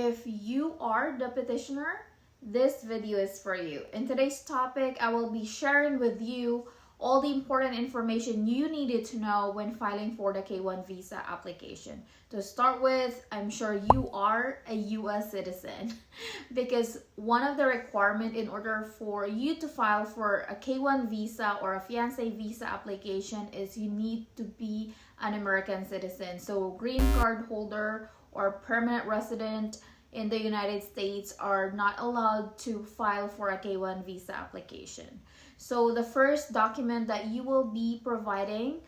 If you are the petitioner, this video is for you. In today's topic, I will be sharing with you all the important information you needed to know when filing for the K-1 visa application. To start with, I'm sure you are a US citizen because one of the requirements in order for you to file for a K-1 visa or a Fiance Visa application is you need to be an American citizen. So green card holder or permanent resident in the United States are not allowed to file for a K-1 visa application. So the first document that you will be providing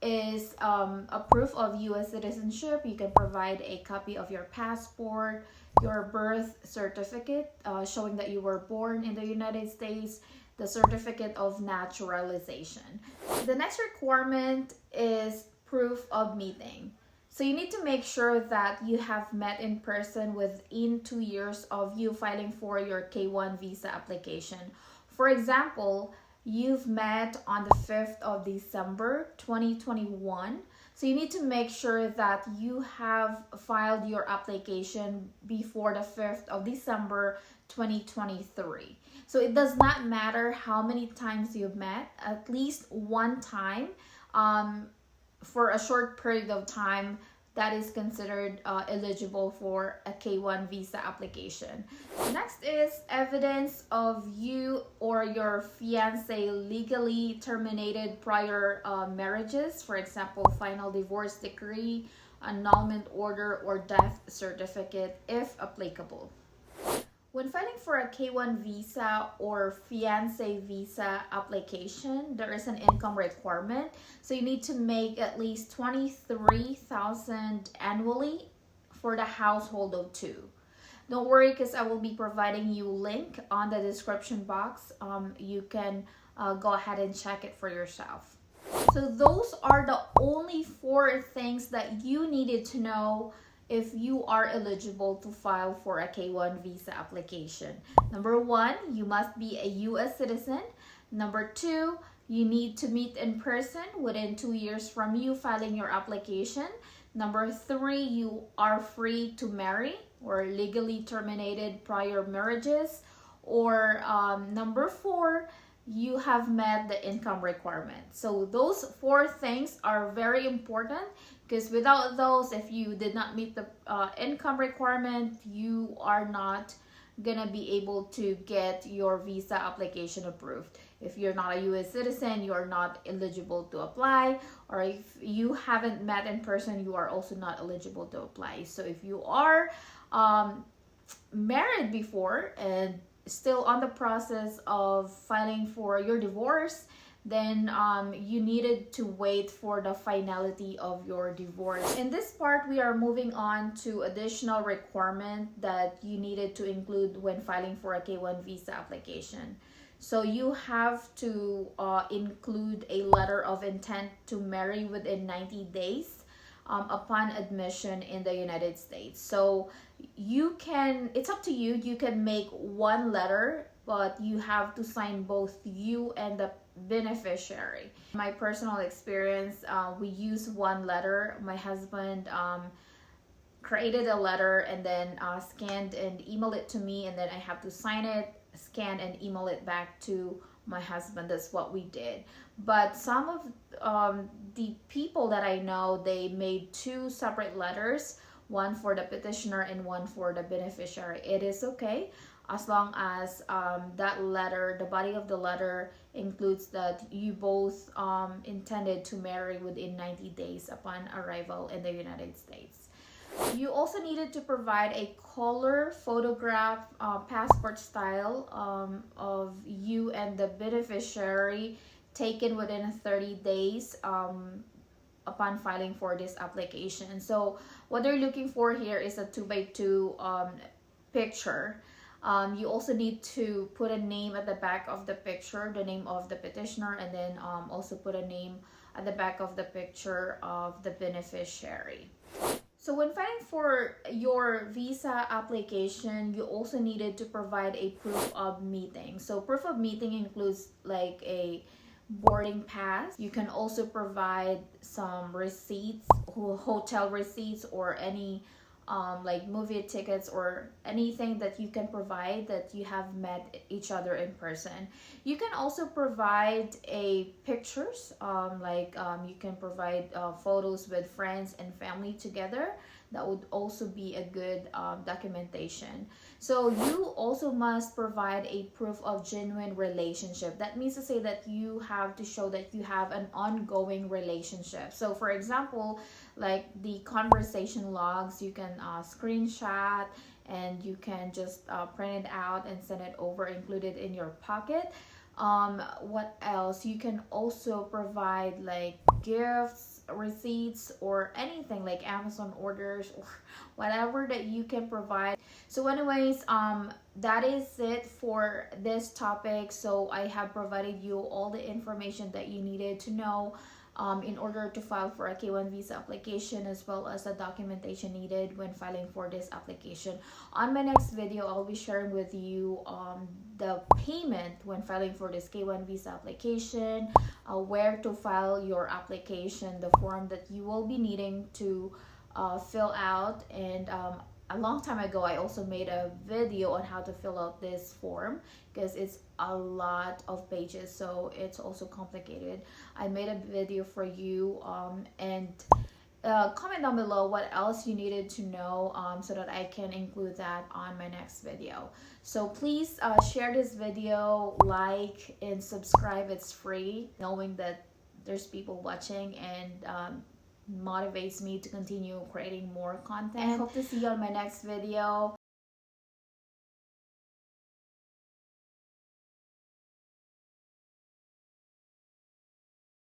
is a proof of US citizenship. You can provide a copy of your passport, your birth certificate showing that you were born in the United States, the certificate of naturalization. The next requirement is proof of meeting. So you need to make sure that you have met in person within 2 years of you filing for your K-1 visa application. For example, you've met on the 5th of December 2021. So you need to make sure that you have filed your application before the 5th of December 2023. So it does not matter how many times you've met, at least one time for a short period of time that is considered eligible for a K-1 visa application. Next is evidence of you or your fiance legally terminated prior marriages. For example, final divorce decree, annulment order, or death certificate if applicable. When filing for a K-1 visa or Fiance Visa application, there is an income requirement. So you need to make at least $23,000 annually for the household of two. Don't worry, because I will be providing you a link on the description box. You can go ahead and check it for yourself. So those are the only 4 things that you needed to know if you are eligible to file for a K-1 visa application. Number 1, you must be a US citizen. Number 2, you need to meet in person within 2 years from you filing your application. Number 3, you are free to marry or legally terminated prior marriages. Or number 4, you have met the income requirement. So those 4 things are very important, because without those, if you did not meet the income requirement, you are not gonna be able to get your visa application approved. If you're not a US citizen, you are not eligible to apply, or if you haven't met in person, you are also not eligible to apply. So if you are married before and still on the process of filing for your divorce, then you needed to wait for the finality of your divorce. In this part, we are moving on to additional requirement that you needed to include when filing for a K-1 visa application. So you have to include a letter of intent to marry within 90 days upon admission in the United States. So you can, it's up to you, you can make one letter, but you have to sign both you and the beneficiary. My personal experience, we use one letter. My husband created a letter and then scanned and emailed it to me, and then I have to sign it, scan and email it back to my husband. That's what we did. But some of the people that I know, they made 2 separate letters, one for the petitioner and one for the beneficiary. It is okay as long as that letter, the body of the letter, includes that you both intended to marry within 90 days upon arrival in the United States. You also needed to provide a color photograph, passport style of you and the beneficiary taken within 30 days upon filing for this application. So what they're looking for here is a 2x2 picture. You also need to put a name at the back of the picture, the name of the petitioner, and then also put a name at the back of the picture of the beneficiary. So when filing for your visa application, you also needed to provide a proof of meeting. So proof of meeting includes like a boarding pass. You can also provide some receipts, hotel receipts, or any like movie tickets or anything that you can provide that you have met each other in person. You can also provide a pictures, you can provide photos with friends and family together. That would also be a good documentation. So you also must provide a proof of genuine relationship. That means to say that you have to show that you have an ongoing relationship. So for example, like the conversation logs, you can screenshot, and you can just print it out and send it over, include it in your pocket. What else? You can also provide like gifts, receipts, or anything like Amazon orders or whatever that you can provide. So anyways, that is it for this topic. So I have provided you all the information that you needed to know in order to file for a K1 visa application, as well as the documentation needed when filing for this application. On my next video, I'll be sharing with you the payment when filing for this K1 visa application, where to file your application, the form that you will be needing to fill out, and a long time ago I also made a video on how to fill out this form because it's a lot of pages, so it's also complicated. I made a video for you, and comment down below what else you needed to know, so that I can include that on my next video. So please share this video, like, and subscribe. It's free, knowing that there's people watching, and motivates me to continue creating more content. And I hope to see you on my next video.